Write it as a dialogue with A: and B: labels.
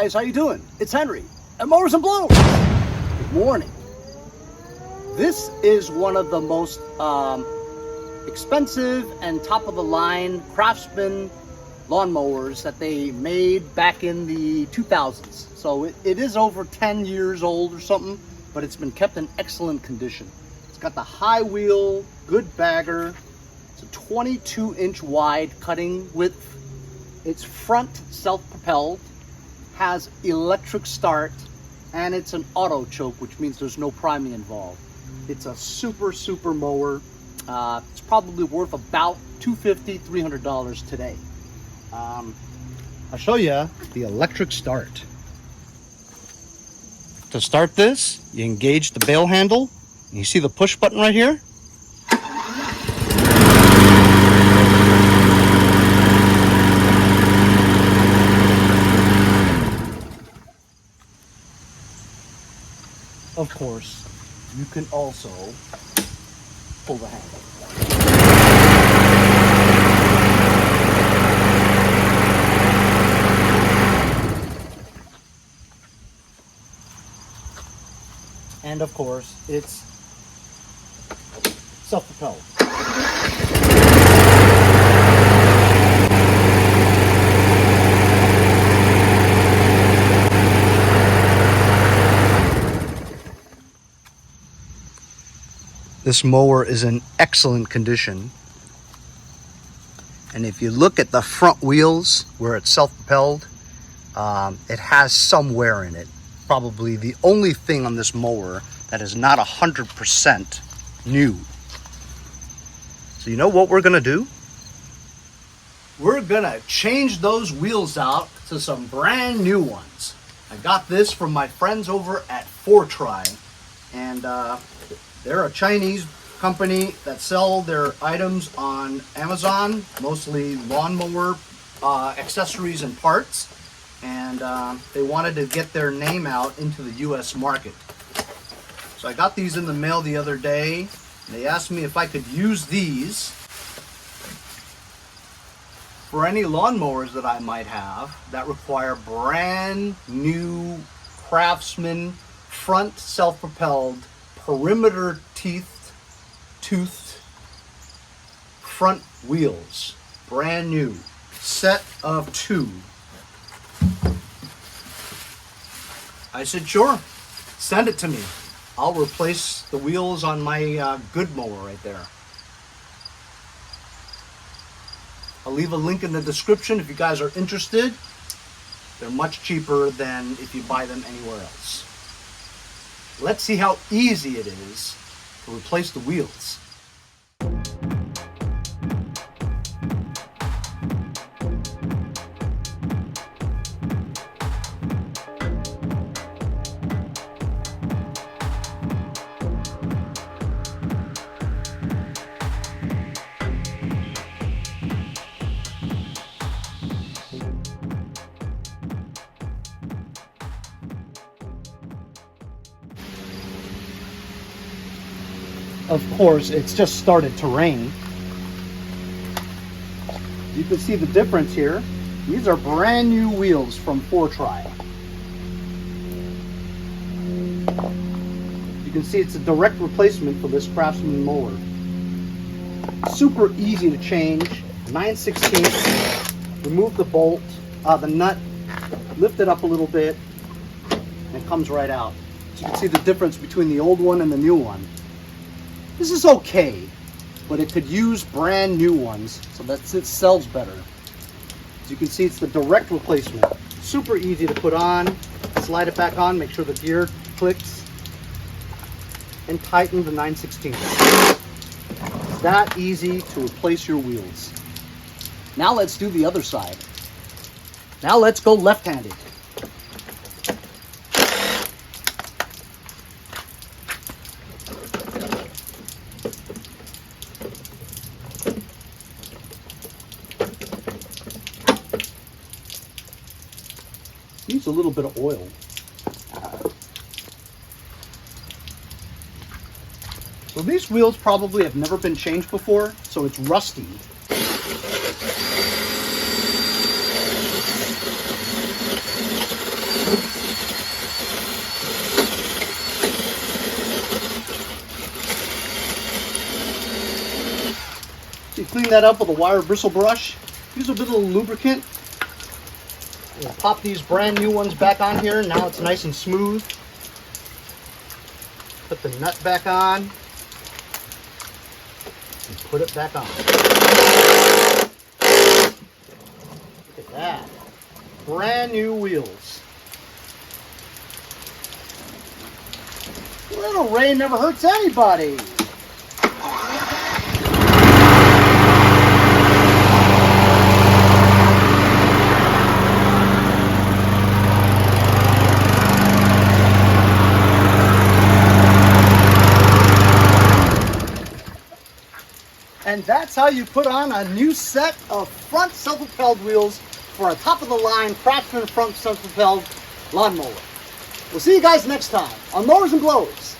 A: guys, how you doing? It's Henry at Mowers and Blow. Good morning. This is one of the most expensive and top of the line Craftsman lawnmowers that they made back in the 2000s. So it is over 10 years old or something, but it's been kept in excellent condition. It's got the high wheel, good bagger. It's a 22-inch wide cutting width. It's front self-propelled, has electric start, and it's an auto choke, which means there's no priming involved. It's a super mower. It's probably worth about $250, $300 today. I'll show you the electric start. To start this, you engage the bail handle, and you see the push button right here? Of course, you can also pull the handle. And of course, it's self-propelled. This mower is in excellent condition. And if you look at the front wheels where it's self-propelled, it has some wear in it. Probably the only thing on this mower that is not 100% new. So you know what we're gonna do? We're gonna change those wheels out to some brand new ones. I got this from my friends over at Fourtry, and they're a Chinese company that sell their items on Amazon, mostly lawnmower accessories and parts. And they wanted to get their name out into the US market. So I got these in the mail the other day. They asked me if I could use these for any lawnmowers that I might have that require brand new Craftsman front self-propelled perimeter toothed front wheels. Brand new. Set of 2. I said, sure, send it to me. I'll replace the wheels on my good mower right there. I'll leave a link in the description if you guys are interested. They're much cheaper than if you buy them anywhere else. Let's see how easy it is to replace the wheels. Of course, it's just started to rain. You can see the difference here. These are brand new wheels from Fourtry. You can see it's a direct replacement for this Craftsman mower. Super easy to change. 9/16. Remove the bolt, the nut, lift it up a little bit, and it comes right out. So you can see the difference between the old one and the new one. This is okay, but it could use brand new ones so that it sells better. As you can see, it's the direct replacement. Super easy to put on. Slide it back on, make sure the gear clicks, and tighten the 9/16. It's that easy to replace your wheels. Now let's do the other side. Now let's go left-handed. Use a little bit of oil. So these wheels probably have never been changed before, so it's rusty. You clean that up with a wire bristle brush. Use a bit of lubricant. We'll pop these brand new ones back on here. Now it's nice and smooth. Put the nut back on. And put it back on. Look at that. Brand new wheels. Little rain never hurts anybody. And that's how you put on a new set of front self-propelled wheels for a top-of-the-line Craftsman front self-propelled lawnmower. We'll see you guys next time on Mowers and Blowers.